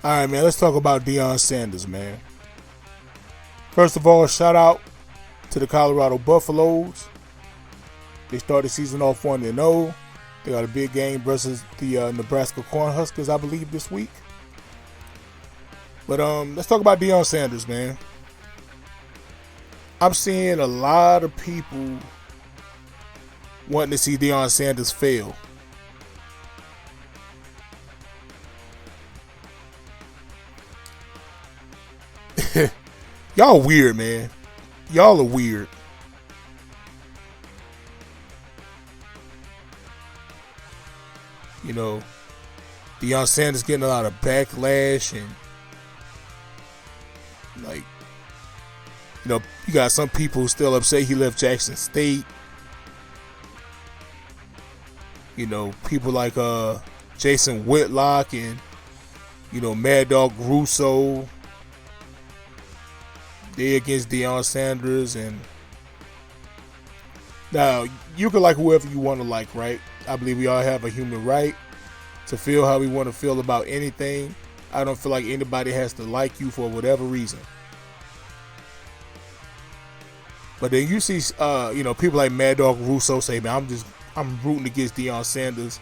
All right, man. Let's talk about Deion Sanders, man. First of all, shout out to the Colorado Buffaloes. They start the season off 1-0. They got a big game versus the Nebraska Cornhuskers, I believe, this week. But let's talk about Deion Sanders, man. I'm seeing a lot of people wanting to see Deion Sanders fail. Y'all weird, man. Y'all are weird. You know, Deion Sanders getting a lot of backlash and like, you know, you got some people who still upset he left Jackson State. You know, people like Jason Whitlock and, you know, Mad Dog Russo. They against Deion Sanders. And now you can like whoever you want to like, right? I believe we all have a human right to feel how we want to feel about anything. I don't feel like anybody has to like you for whatever reason. But then you see, you know, people like Mad Dog Russo say, man, I'm rooting against Deion Sanders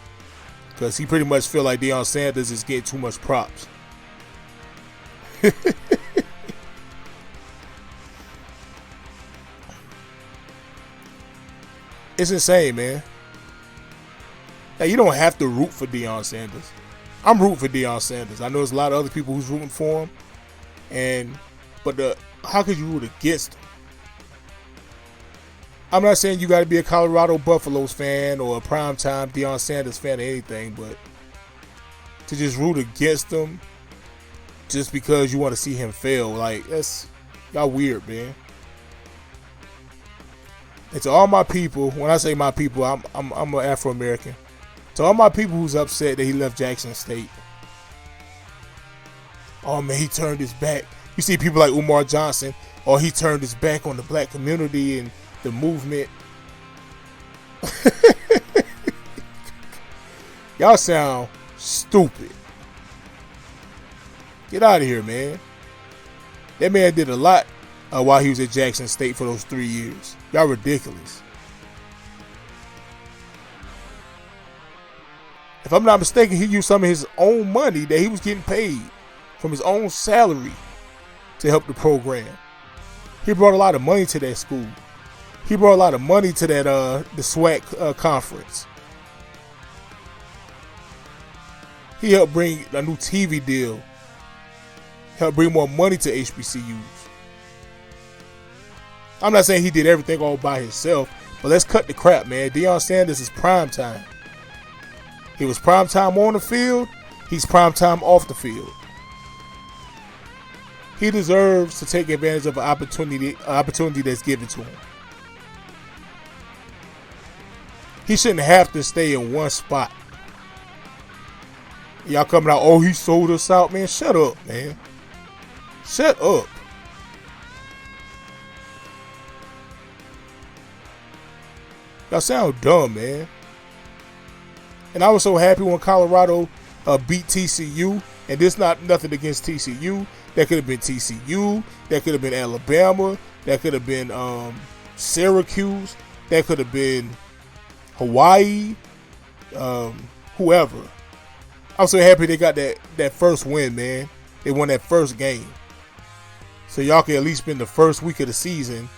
because he pretty much feel like Deion Sanders is getting too much props. It's insane, man. Now, you don't have to root for Deion Sanders. I'm rooting for Deion Sanders. I know there's a lot of other people who's rooting for him, but how could you root against him? I'm not saying you got to be a Colorado Buffaloes fan or a primetime Deion Sanders fan or anything, but to just root against him just because you want to see him fail, like, that's y'all weird, man. And to all my people, when I say my people, I'm an Afro-American. To all my people who's upset that he left Jackson State. Oh, man, he turned his back. You see people like Umar Johnson, or he turned his back on the black community and the movement. Y'all sound stupid. Get out of here, man. That man did a lot while he was at Jackson State for those 3 years. Y'all ridiculous. If I'm not mistaken, he used some of his own money that he was getting paid from his own salary to help the program. He brought a lot of money to that school. He brought a lot of money to that the SWAC conference. He helped bring a new TV deal. Helped bring more money to HBCUs. I'm not saying he did everything all by himself, but let's cut the crap, man. Deion Sanders is prime time. He was prime time on the field. He's prime time off the field. He deserves to take advantage of an opportunity that's given to him. He shouldn't have to stay in one spot. Y'all coming out, oh, he sold us out, man. Shut up, man. Shut up. Y'all sound dumb, man. And I was so happy when Colorado beat TCU. And this not nothing against TCU. That could have been TCU. That could have been Alabama. That could have been Syracuse. That could have been Hawaii. Whoever. I'm so happy they got that first win, man. They won that first game. So y'all can at least spend the first week of the season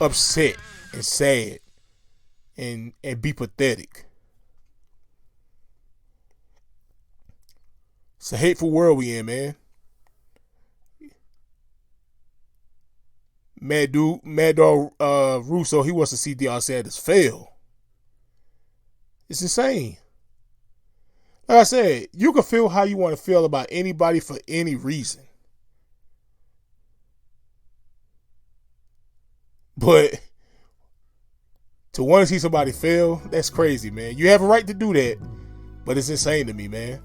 upset and sad and be pathetic. It's a hateful world we in, man. Mad Dog Russo, he wants to see Deion Sanders fail. It's insane. Like I said, you can feel how you want to feel about anybody for any reason. But to want to see somebody fail, that's crazy, man. You have a right to do that, but it's insane to me, man.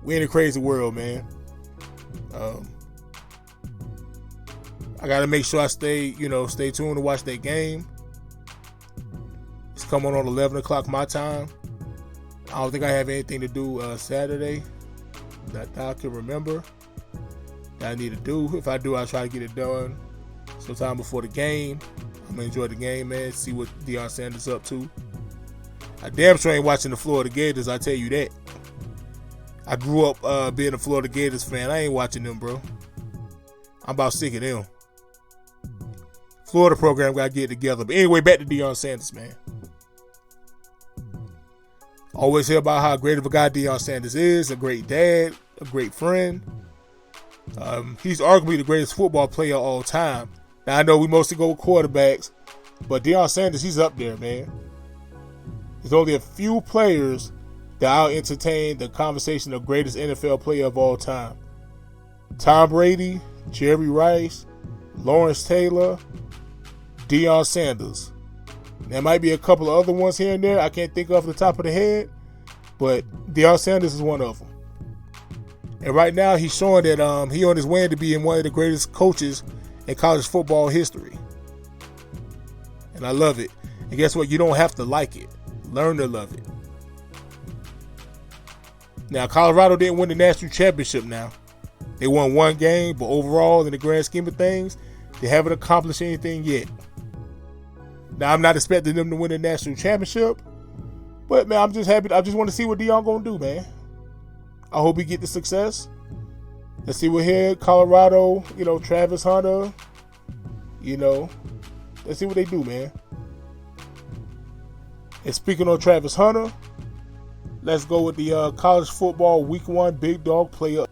We in a crazy world, man. I got to make sure I stay tuned to watch that game. It's coming on 11 o'clock my time. I don't think I have anything to do Saturday that I can remember that I need to do. If I do, I'll try to get it done sometime before the game. I'm going to enjoy the game, man. See what Deion Sanders up to. I damn sure ain't watching the Florida Gators, I tell you that. I grew up being a Florida Gators fan. I ain't watching them, bro. I'm about sick of them. Florida program got to get it together. But anyway, back to Deion Sanders, man. Always hear about how great of a guy Deion Sanders is, a great dad, a great friend. He's arguably the greatest football player of all time. Now, I know we mostly go with quarterbacks, but Deion Sanders, he's up there, man. There's only a few players that I'll entertain the conversation of greatest NFL player of all time. Tom Brady, Jerry Rice, Lawrence Taylor, Deion Sanders. There might be a couple of other ones here and there I can't think of off the top of the head, but Deion Sanders is one of them. And right now he's showing that he on his way to being one of the greatest coaches in college football history. And I love it. And guess what? You don't have to like it. Learn to love it. Now, Colorado didn't win the national championship now. They won one game, but overall, in the grand scheme of things, they haven't accomplished anything yet. Now, I'm not expecting them to win the national championship, but, man, I'm just happy. I just want to see what Deion going to do, man. I hope he get the success. Let's see what here, Colorado, Travis Hunter, let's see what they do, man. And speaking of Travis Hunter, let's go with the college football week 1 big dog player